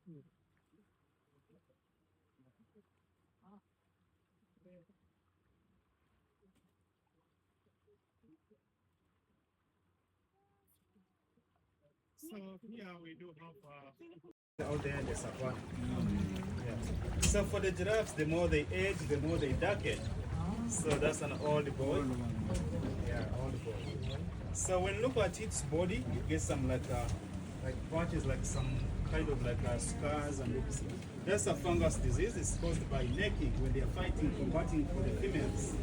So here we do have out there in the savannah. Yeah. So for the giraffes, the more they age, the more they darken. So that's an old boy. Yeah, old boy. So when you look at its body, you get some like patches, like some kind of like scars and looks. That's a fungus disease. It's caused by necking when they are fighting, combating for the females.